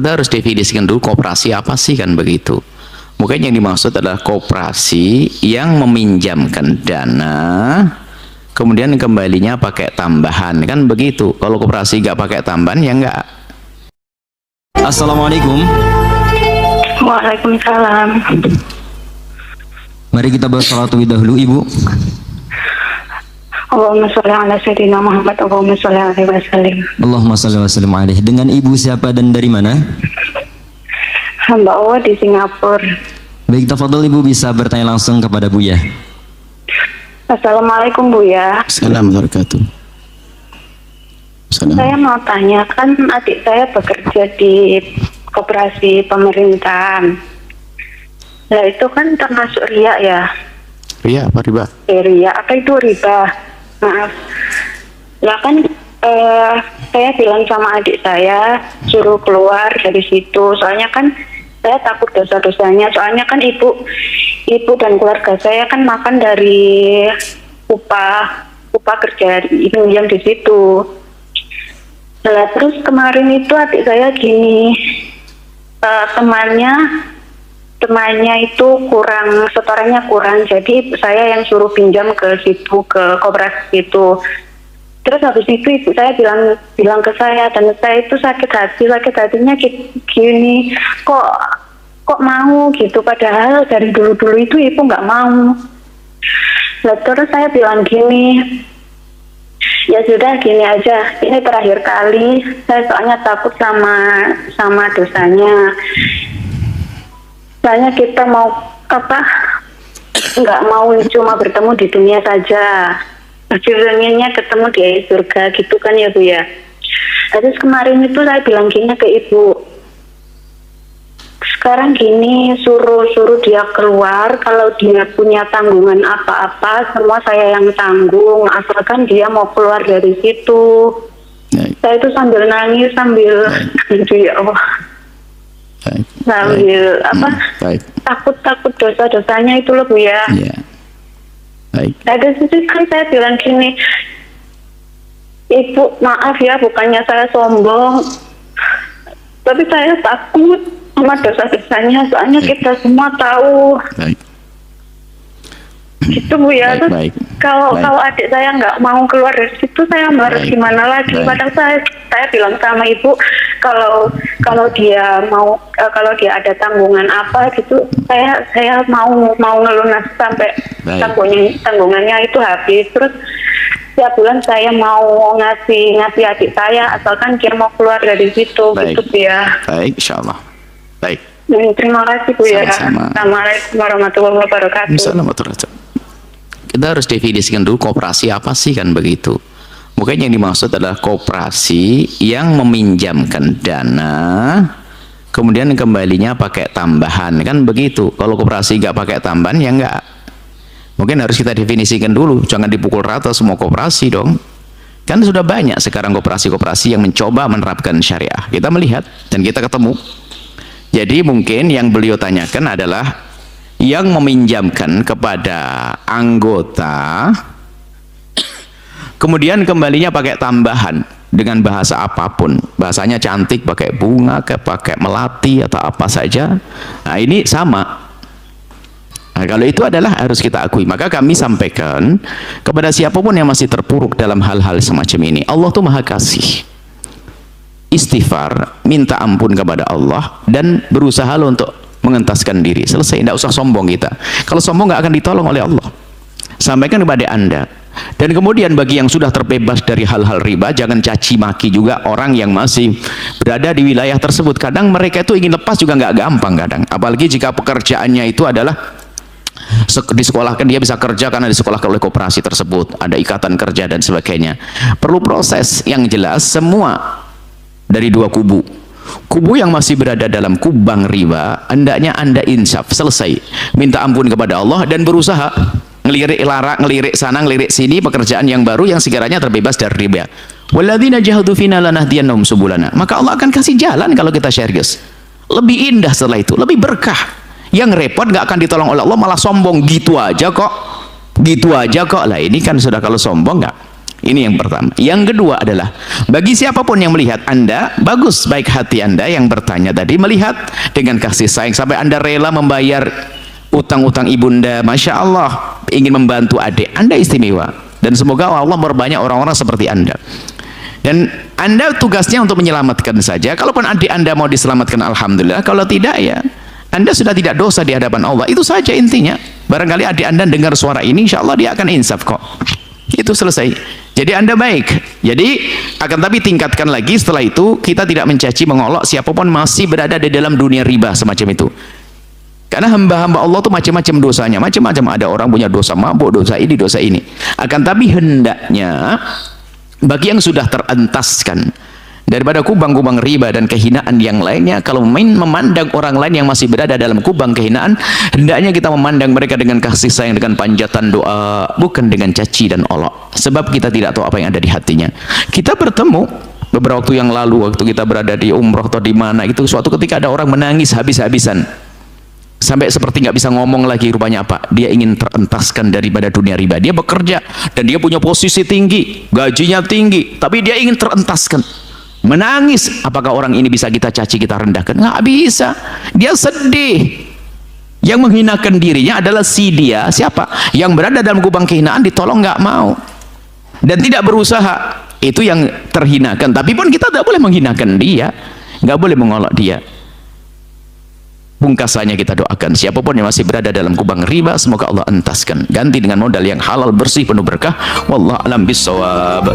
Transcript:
Kita harus definisikan dulu koperasi apa sih, kan begitu. Mungkin yang dimaksud adalah koperasi yang meminjamkan dana kemudian kembalinya pakai tambahan, kan begitu. Kalau koperasi nggak pakai tambahan ya nggak. Assalamualaikum. Waalaikumsalam. Mari kita bersalat terlebih dahulu, Ibu. Allahumma sholli ala sayyidina Muhammad. Allahumma sholli alaihi wasallam. Allahumma sholli wa sallim alaihi. Dengan Ibu siapa dan dari mana? Hamba Allah di Singapura. Baik, tafadhol Ibu bisa bertanya langsung kepada Buya. Assalamualaikum Buya. Assalamualaikum warahmatullahi wabarakatuh. Saya mau tanya, kan adik saya bekerja di koperasi pemerintahan. Nah itu kan termasuk riya ya? Ria apa riba? Riya, apa itu riba? Maaf. Lah kan saya bilang sama adik saya suruh keluar dari situ. Soalnya kan saya takut dosa-dosanya. Soalnya kan ibu dan keluarga saya kan makan dari upah kerja ibu yang di situ. Nah, terus kemarin itu adik saya gini, temannya itu kurang, setorannya kurang, jadi saya yang suruh pinjam ke situ, ke koperasi itu. Terus habis itu ibu saya bilang ke saya, dan saya itu sakit hatinya gini, kok mau gitu, padahal dari dulu itu ibu nggak mau. Nah, terus saya bilang gini, ya sudah gini aja, ini terakhir kali, saya soalnya takut sama dosanya. Soalnya kita mau nggak mau cuma bertemu di dunia saja, ujung-ujungnya ketemu di surga gitu kan ya Bu ya. Terus kemarin itu saya bilang gini ke ibu, sekarang gini, suruh dia keluar, kalau dia punya tanggungan apa-apa semua saya yang tanggung, asalkan dia mau keluar dari situ. Saya itu sambil nangis, sambil ya Allah, sambil takut dosa-dosanya itu loh Bu ya. Ada sisi kan saya bilang gini, ibu maaf ya, bukannya saya sombong, tapi saya takut sama dosa-dosanya, soalnya kita semua tahu. Gitu Bu ya. Terus kalau adik saya nggak mau keluar dari situ, saya harus gimana lagi? Padahal saya bilang sama ibu, kalau dia mau, kalau dia ada tanggungan apa gitu, saya mau ngelunas sampai tanggungannya itu habis. Terus setiap bulan saya mau ngasih adik saya, asalkan dia mau keluar dari situ. Gitu Bu ya. Baik, insyaallah. Baik. Terima kasih Bu ya. Assalamualaikum warahmatullahi wabarakatuh. Assalamualaikum. Kita harus definisikan dulu koperasi apa sih, kan begitu. Mungkin yang dimaksud adalah koperasi yang meminjamkan dana kemudian kembalinya pakai tambahan, kan begitu. Kalau koperasi nggak pakai tambahan ya nggak. Mungkin harus kita definisikan dulu, jangan dipukul rata semua koperasi dong. Kan sudah banyak sekarang koperasi-koperasi yang mencoba menerapkan syariah. Kita melihat dan kita ketemu. Jadi mungkin yang beliau tanyakan adalah yang meminjamkan kepada anggota kemudian kembalinya pakai tambahan dengan bahasa apapun, bahasanya cantik, pakai bunga, pakai melati atau apa saja. Nah ini sama. Nah, kalau itu adalah harus kita akui. Maka kami sampaikan kepada siapapun yang masih terpuruk dalam hal-hal semacam ini, Allah tuh maha kasih. Istighfar, minta ampun kepada Allah, dan berusaha untuk mengentaskan diri. Selesai, tidak usah sombong kita. Kalau sombong nggak akan ditolong oleh Allah. Sampaikan kepada Anda. Dan kemudian bagi yang sudah terbebas dari hal-hal riba, jangan caci maki juga orang yang masih berada di wilayah tersebut. Kadang mereka itu ingin lepas juga nggak gampang kadang. Apalagi jika pekerjaannya itu adalah disekolahkan, dia bisa kerja karena disekolahkan oleh koperasi tersebut, ada ikatan kerja dan sebagainya. Perlu proses yang jelas. Semua dari dua kubu yang masih berada dalam kubang riba, hendaknya Anda insaf, selesai, minta ampun kepada Allah dan berusaha ngelirik sana, ngelirik sini pekerjaan yang baru yang sekiranya terbebas dari riba. Walladzina jahadu fina lanahdiyannahum subulana. Maka Allah akan kasih jalan kalau kita serius. Lebih indah setelah itu, lebih berkah. Yang repot nggak akan ditolong oleh Allah, malah sombong, gitu aja kok lah. Ini kan sudah, kalau sombong nggak. Ini yang pertama. Yang kedua adalah bagi siapapun yang melihat Anda, bagus baik hati Anda yang bertanya tadi, melihat dengan kasih sayang sampai Anda rela membayar utang-utang ibunda, Masya Allah, ingin membantu adik Anda, istimewa. Dan semoga Allah memperbanyak orang-orang seperti Anda. Dan Anda tugasnya untuk menyelamatkan saja. Kalaupun adik Anda mau diselamatkan, alhamdulillah. Kalau tidak, ya Anda sudah tidak dosa di hadapan Allah. Itu saja intinya. Barangkali adik Anda dengar suara ini, insya Allah dia akan insaf kok. Itu selesai. Jadi Anda baik. Jadi akan tapi tingkatkan lagi setelah itu, kita tidak mencaci mengolok siapapun masih berada di dalam dunia riba semacam itu. Karena hamba-hamba Allah itu macam-macam dosanya, macam-macam. Ada orang punya dosa mabuk, dosa ini, dosa ini. Akan tapi hendaknya bagi yang sudah terentaskan daripada kubang-kubang riba dan kehinaan yang lainnya, kalau memandang orang lain yang masih berada dalam kubang kehinaan, hendaknya kita memandang mereka dengan kasih sayang, dengan panjatan doa, bukan dengan caci dan olok. Sebab kita tidak tahu apa yang ada di hatinya. Kita bertemu beberapa waktu yang lalu, waktu kita berada di umroh atau di mana itu, suatu ketika ada orang menangis habis-habisan sampai seperti nggak bisa ngomong lagi. Rupanya apa? Dia ingin terentaskan daripada dunia riba. Dia bekerja dan dia punya posisi tinggi, gajinya tinggi, tapi dia ingin terentaskan. Menangis. Apakah orang ini bisa kita caci, kita rendahkan? Nggak bisa. Dia sedih. Yang menghinakan dirinya adalah si dia, siapa? Yang berada dalam kubang kehinaan, ditolong nggak mau dan tidak berusaha. Itu yang terhinakan. Tapi pun kita tidak boleh menghinakan dia, nggak boleh mengolok dia. Pungkasannya kita doakan siapapun yang masih berada dalam kubang riba, semoga Allah entaskan, ganti dengan modal yang halal, bersih, penuh berkah. Wallahu a'lam bishawab.